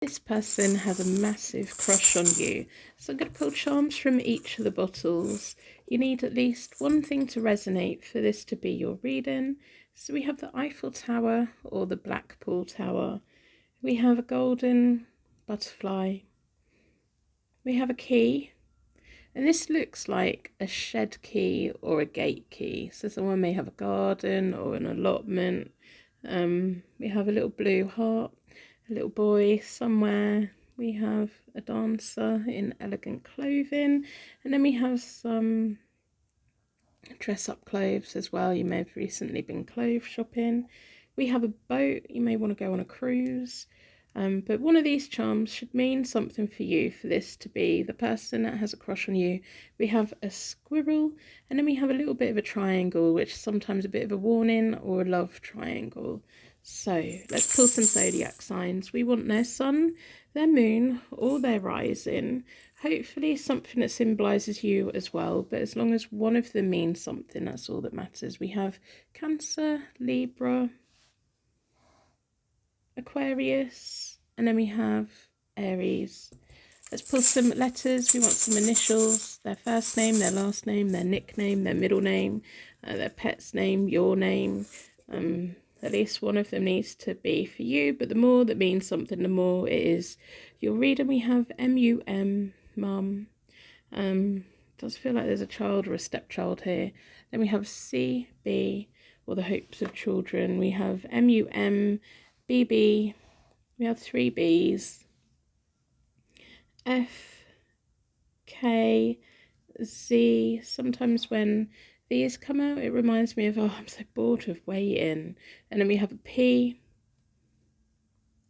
This person has a massive crush on you. So I'm going to pull charms from each of the bottles. You need at least one thing to resonate for this to be your reading. So we have the Eiffel Tower or the Blackpool Tower. We have a golden butterfly. We have a key. And this looks like a shed key or a gate key. So someone may have a garden or an allotment. We have a little blue heart, a little boy somewhere. We have a dancer in elegant clothing. And then we have some dress-up clothes as well. You may have recently been clothes shopping. We have a boat. You may want to go on a cruise. But one of these charms should mean something for you, for this to be the person that has a crush on you. We have a squirrel, and then we have a little bit of a triangle, which is sometimes a bit of a warning, or a love triangle. So let's pull some zodiac signs. We want their sun, their moon, or their rising. Hopefully something that symbolises you as well, but as long as one of them means something, that's all that matters. We have Cancer, Libra, Aquarius, and then we have Aries. Let's pull some letters. We want some initials, their first name, their last name, their nickname, their middle name, their pet's name, your name. At least one of them needs to be for you, but the more that means something, the more it is your reader. We have MUM, mum. Does feel like there's a child or a stepchild here. Then we have CB, or the hopes of children. We have MUM, BB, we have 3 B's, F, K, Z. Sometimes when these come out, it reminds me of, oh, I'm so bored of waiting. And then we have a P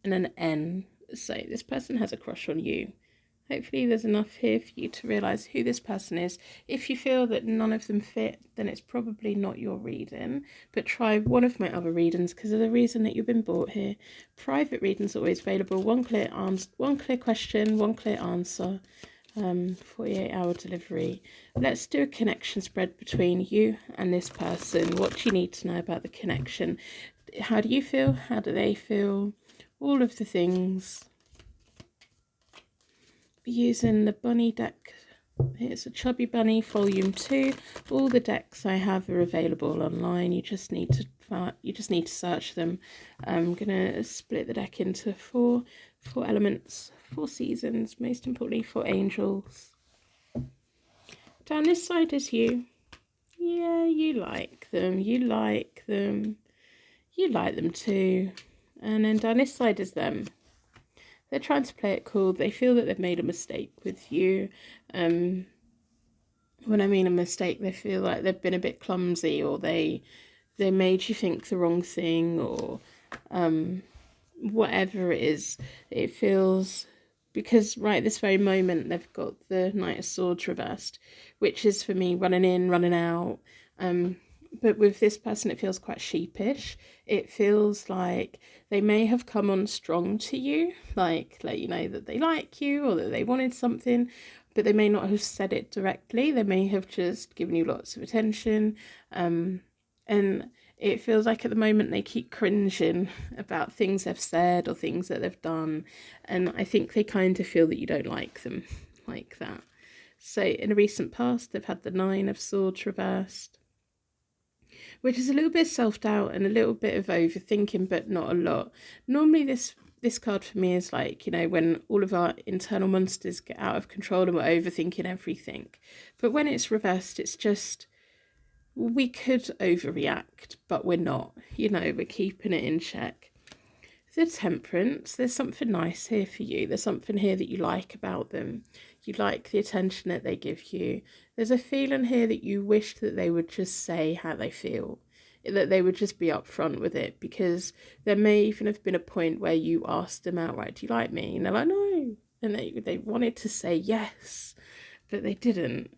and an N. So this person has a crush on you. Hopefully there's enough here for you to realise who this person is. If you feel that none of them fit, then it's probably not your reading. But try one of my other readings because of the reason that you've been brought here. Private readings are always available. One clear question, one clear answer. 48-hour delivery. Let's do a connection spread between you and this person. What do you need to know about the connection? How do you feel? How do they feel? All of the things. Using the bunny deck. It's a Chubby Bunny Volume 2. All the decks I have are available online. You just need to search them. I'm gonna split the deck into four elements, 4 seasons, most importantly 4 angels. Down this side is you. Yeah, you like them. You like them. You like them too. And then down this side is them. They're trying to play it cool. They feel that they've made a mistake with you. When I mean a mistake, they feel like they've been a bit clumsy, or they made you think the wrong thing, or whatever it is. It feels, because right this very moment they've got the Knight of Swords reversed, which is for me running in, running out. But with this person, it feels quite sheepish. It feels like they may have come on strong to you, like let you know that they like you or that they wanted something, but they may not have said it directly. They may have just given you lots of attention. And it feels like at the moment they keep cringing about things they've said or things that they've done. And I think they kind of feel that you don't like them like that. So in a recent past, they've had the 9 of Swords reversed, which is a little bit of self-doubt and a little bit of overthinking, but not a lot. Normally this card for me is like, you know, when all of our internal monsters get out of control and we're overthinking everything. But when it's reversed, it's just, we could overreact, but we're not. You know, we're keeping it in check. The Temperance, there's something nice here for you. There's something here that you like about them. You like the attention that they give you. There's a feeling here that you wish that they would just say how they feel, that they would just be upfront with it, because there may even have been a point where you asked them outright, do you like me? And they're like, no. And they wanted to say yes, but they didn't.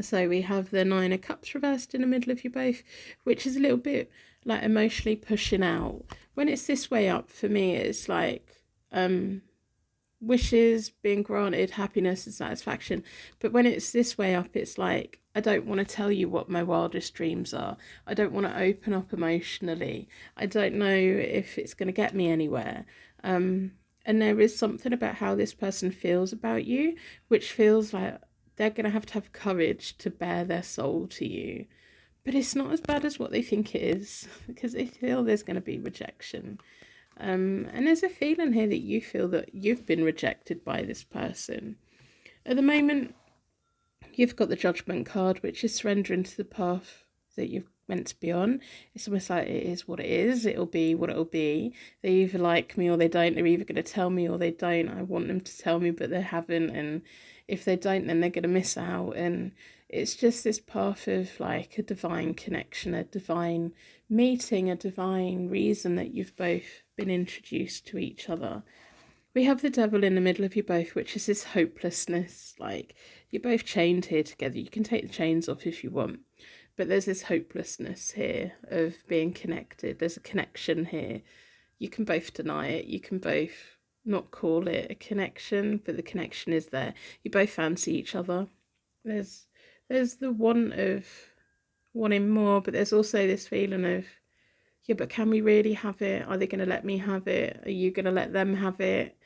So we have the 9 of Cups reversed in the middle of you both, which is a little bit like emotionally pushing out. When it's this way up, for me, it's like wishes being granted, happiness and satisfaction. But when it's this way up, it's like, I don't want to tell you what my wildest dreams are. I don't want to open up emotionally. I don't know if it's going to get me anywhere. And there is something about how this person feels about you, which feels like they're going to have courage to bare their soul to you. But it's not as bad as what they think it is, because they feel there's going to be rejection. And there's a feeling here that you feel that you've been rejected by this person. At the moment, you've got the Judgment card, which is surrendering to the path that you've meant to be on. It's almost like it is what it is. It'll be what it'll be. They either like me or they don't. They're either going to tell me or they don't. I want them to tell me, but they haven't. And if they don't, then they're going to miss out. And it's just this path of like a divine connection, a divine meeting, a divine reason that you've both been introduced to each other. We have the devil in the middle of you both, which is this hopelessness. Like, you're both chained here together. You can take the chains off if you want. But there's this hopelessness here of being connected. There's a connection here. You can both deny it. You can both not call it a connection, but the connection is there. You both fancy each other. There's the want of wanting more, but there's also this feeling of, yeah, but can we really have it? Are they going to let me have it? Are you going to let them have it?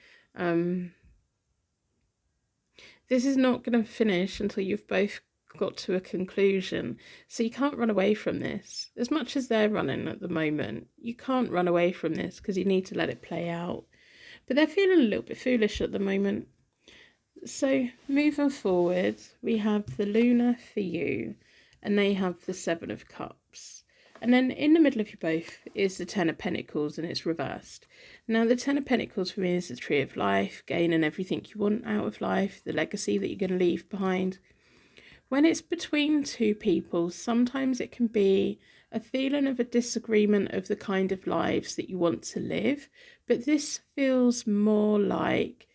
This is not going to finish until you've both got to a conclusion. So you can't run away from this. As much as they're running at the moment, you can't run away from this because you need to let it play out. But they're feeling a little bit foolish at the moment. So moving forward, we have the Luna for you, and they have the Seven of Cups. And then in the middle of you both is the Ten of Pentacles, and it's reversed. Now, the Ten of Pentacles for me is the Tree of Life, gaining everything you want out of life, the legacy that you're going to leave behind. When it's between two people, sometimes it can be a feeling of a disagreement of the kind of lives that you want to live. But this feels more like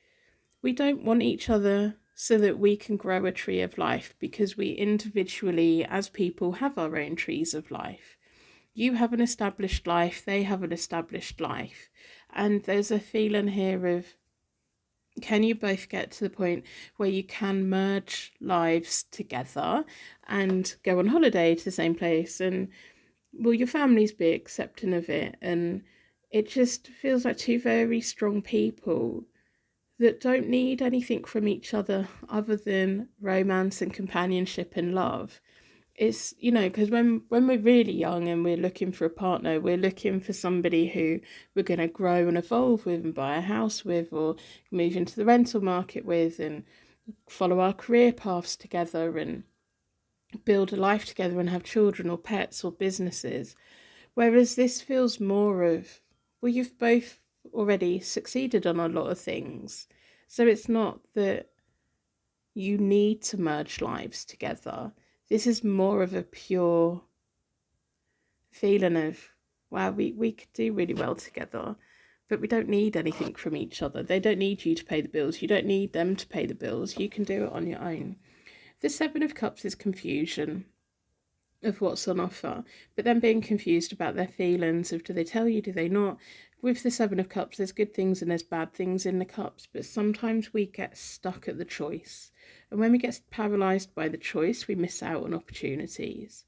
we don't want each other so that we can grow a tree of life, because we individually, as people, have our own trees of life. You have an established life, they have an established life. And there's a feeling here of, can you both get to the point where you can merge lives together and go on holiday to the same place? And will your families be accepting of it? And it just feels like two very strong people that don't need anything from each other than romance and companionship and love. It's, you know, because when we're really young and we're looking for a partner, we're looking for somebody who we're going to grow and evolve with and buy a house with, or move into the rental market with, and follow our career paths together and build a life together and have children or pets or businesses. Whereas this feels more of, well, you've both already succeeded on a lot of things. So it's not that you need to merge lives together. This is more of a pure feeling of, wow, we could do really well together, but we don't need anything from each other. They don't need you to pay the bills. You don't need them to pay the bills. You can do it on your own. The Seven of Cups is confusion of what's on offer, but then being confused about their feelings of, do they tell you, do they not? With the Seven of Cups, there's good things and there's bad things in the cups, but sometimes we get stuck at the choice. And when we get paralysed by the choice, we miss out on opportunities.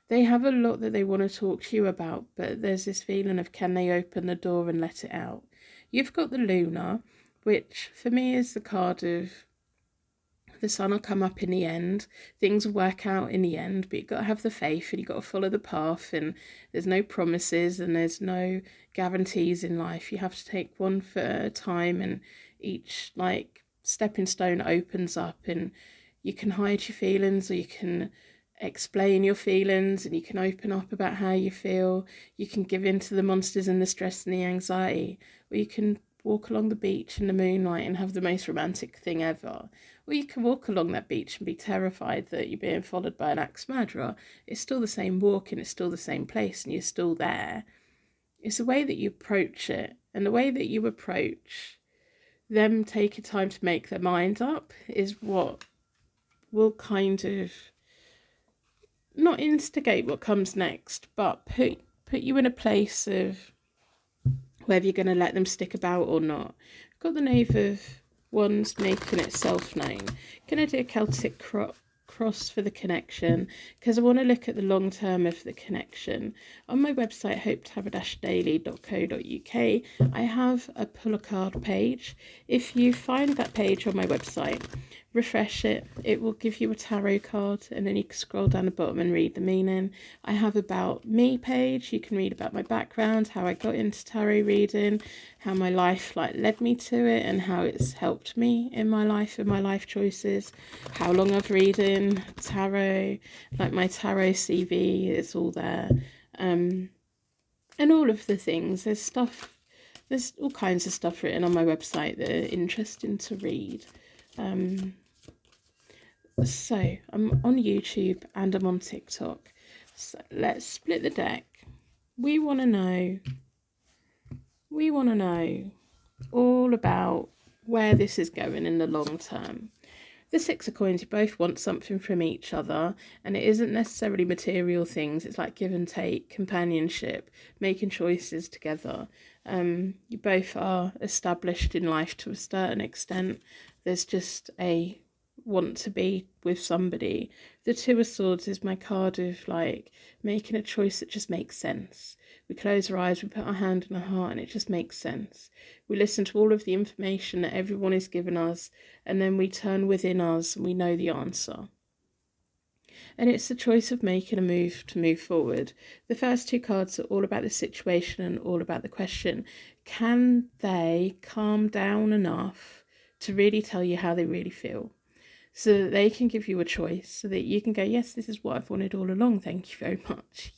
They have a lot that they want to talk to you about, but there's this feeling of, can they open the door and let it out? You've got the Luna, which for me is the card of, the sun will come up in the end, things will work out in the end, but you've got to have the faith and you've got to follow the path, and there's no promises and there's no guarantees in life. You have to take one foot at a time, and each like stepping stone opens up, and you can hide your feelings or you can explain your feelings, and you can open up about how you feel. You can give in to the monsters and the stress and the anxiety, or you can walk along the beach in the moonlight and have the most romantic thing ever. Or you can walk along that beach and be terrified that you're being followed by an axe murderer. It's still the same walk and it's still the same place and you're still there. It's the way that you approach it, and the way that you approach them taking time to make their mind up is what will kind of not instigate what comes next, but put you in a place of whether you're going to let them stick about or not. Got the Knave of Wands making itself known. Going to do a Celtic cross for the connection, because I want to look at the long term of the connection. On my website, hopeto-daily.co.uk, I have a pull a card page. If you find that page on my website, refresh it, it will give you a tarot card, and then you can scroll down the bottom and read the meaning. I have about me page, you can read about my background, how I got into tarot reading, how my life led me to it, and how it's helped me in my life and my life choices, how long I've reading tarot, my tarot CV, it's all there, and all of the things. There's all kinds of stuff written on my website that are interesting to read. So I'm on YouTube and I'm on TikTok. So let's split the deck. We want to know all about where this is going in the long term. The Six of Coins, you both want something from each other, and it isn't necessarily material things. It's like give and take, companionship, making choices together. You both are established in life to a certain extent. There's just a want to be with somebody. The Two of Swords is my card of making a choice that just makes sense. We close our eyes, we put our hand on our heart, and it just makes sense. We listen to all of the information that everyone is giving us, and then we turn within us and we know the answer. And it's the choice of making a move to move forward. The first two cards are all about the situation and all about the question. Can they calm down enough to really tell you how they really feel? So that they can give you a choice, so that you can go, yes, this is what I've wanted all along, thank you very much,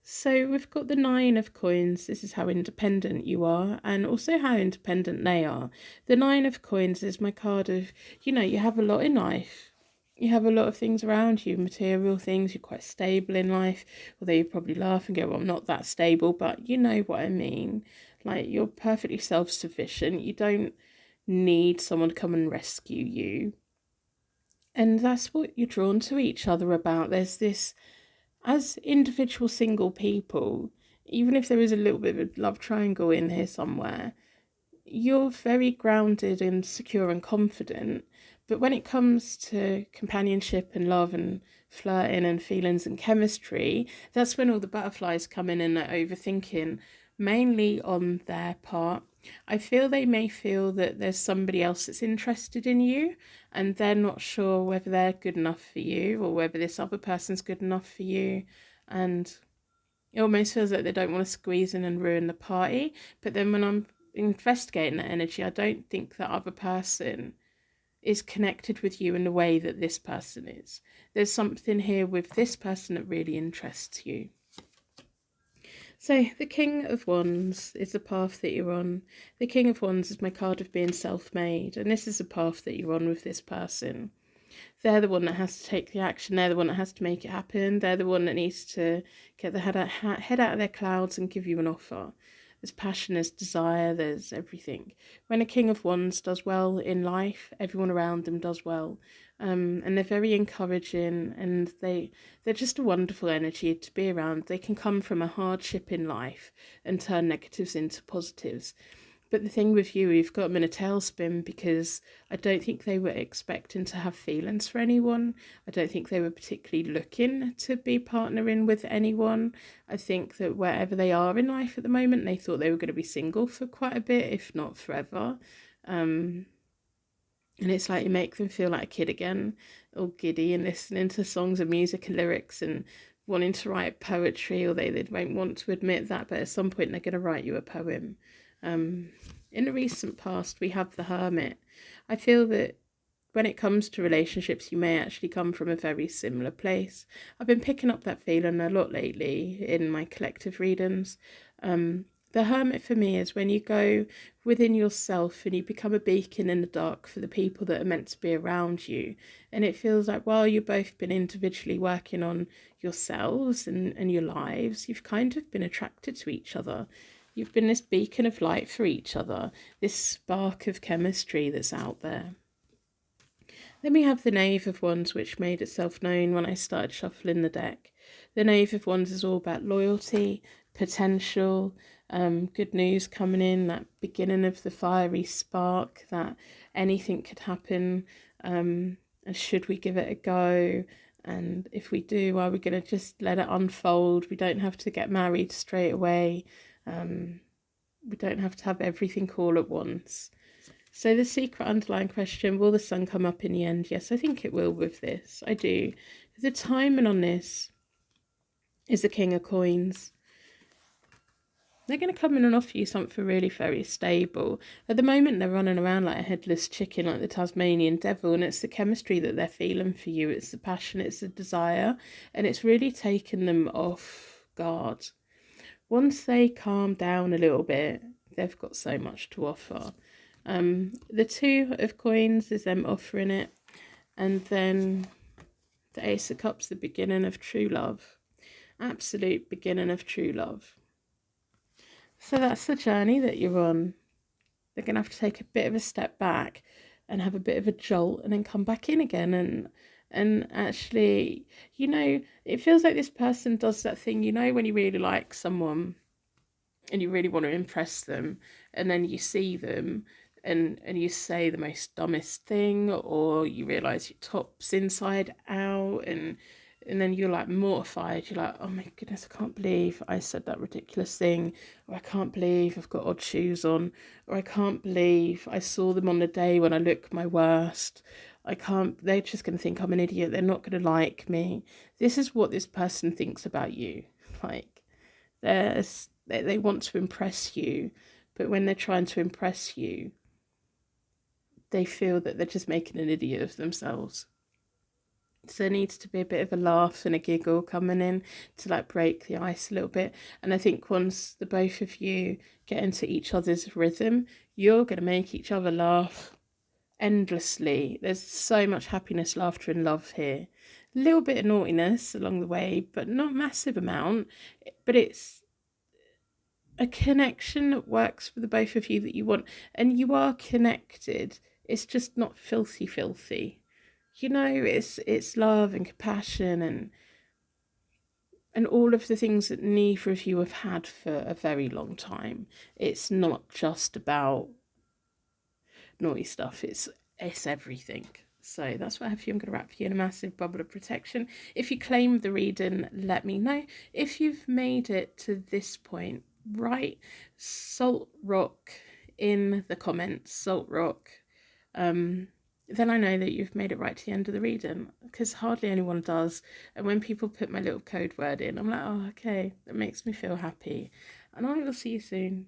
So we've got the Nine of Coins. This is how independent you are, and also how independent they are. The Nine of Coins is my card of, you have a lot in life. You have a lot of things around you, material things. You're quite stable in life, although you probably laugh and go, well, I'm not that stable, but you know what I mean. You're perfectly self-sufficient. You don't need someone to come and rescue you. And that's what you're drawn to each other about. There's this, as individual single people, even if there is a little bit of a love triangle in here somewhere, you're very grounded and secure and confident. But when it comes to companionship and love and flirting and feelings and chemistry, that's when all the butterflies come in and are overthinking, mainly on their part. I feel they may feel that there's somebody else that's interested in you, and they're not sure whether they're good enough for you or whether this other person's good enough for you. And it almost feels like they don't want to squeeze in and ruin the party. But then when I'm investigating that energy, I don't think that other person is connected with you in the way that this person is. There's something here with this person that really interests you. So the King of Wands is the path that you're on. The King of Wands is my card of being self-made, and this is the path that you're on with this person. They're the one that has to take the action. They're the one that has to make it happen. They're the one that needs to get the head out of their clouds and give you an offer. There's passion, there's desire, there's everything. When a King of Wands does well in life, everyone around them does well. And they're very encouraging, and they're just a wonderful energy to be around. They can come from a hardship in life and turn negatives into positives. But the thing with you, you've got them in a tailspin, because I don't think they were expecting to have feelings for anyone. I don't think they were particularly looking to be partnering with anyone. I think that wherever they are in life at the moment, they thought they were going to be single for quite a bit, if not forever. And it's like you make them feel like a kid again, all giddy and listening to songs and music and lyrics and wanting to write poetry, although they won't want to admit that, but at some point they're going to write you a poem. In the recent past, we have the Hermit. I feel that when it comes to relationships, you may actually come from a very similar place. I've been picking up that feeling a lot lately in my collective readings. The Hermit for me is when you go within yourself and you become a beacon in the dark for the people that are meant to be around you. And it feels like while you've both been individually working on yourselves and your lives, you've kind of been attracted to each other. You've been this beacon of light for each other, this spark of chemistry that's out there. Then we have the Knave of Wands, which made itself known when I started shuffling the deck. The Knave of Wands is all about loyalty, potential, good news coming in, that beginning of the fiery spark, that anything could happen. And should we give it a go? And if we do, are we going to just let it unfold? We don't have to get married straight away. We don't have to have everything all at once. So the secret underlying question, will the sun come up in the end? Yes, I think it will with this. I do. The timing on this is the King of Coins. They're going to come in and offer you something really very stable. At the moment, they're running around like a headless chicken, like the Tasmanian devil, and it's the chemistry that they're feeling for you. It's the passion, it's the desire, and it's really taken them off guard. Once they calm down a little bit, they've got so much to offer. The Two of Coins is them offering it, and then the Ace of Cups, the beginning of true love. Absolute beginning of true love. So that's the journey that you're on. They're going to have to take a bit of a step back and have a bit of a jolt and then come back in again. And actually, it feels like this person does that thing, when you really like someone and you really want to impress them, and then you see them and you say the most dumbest thing, or you realise your top's inside out, and then you're like mortified. You're like, oh my goodness, I can't believe I said that ridiculous thing, or I can't believe I've got odd shoes on, or I can't believe I saw them on the day when I look my worst. They're just going to think I'm an idiot. They're not going to like me. This is what this person thinks about you. Like, they want to impress you, but when they're trying to impress you, they feel that they're just making an idiot of themselves. So there needs to be a bit of a laugh and a giggle coming in to like break the ice a little bit. And I think once the both of you get into each other's rhythm, you're going to make each other laugh endlessly. There's so much happiness, laughter, and love here. A little bit of naughtiness along the way, but not massive amount. But it's a connection that works for the both of you that you want, and you are connected. It's just not filthy. It's love and compassion and all of the things that neither of you have had for a very long time. It's not just about naughty stuff. It's everything. So that's what I have for you. I'm going to wrap you in a massive bubble of protection. If you claim the reading, let me know. If you've made it to this point, write Salt Rock in the comments. Salt Rock. Then I know that you've made it right to the end of the reading, because hardly anyone does. And when people put my little code word in, I'm like, oh, okay, that makes me feel happy. And I will see you soon.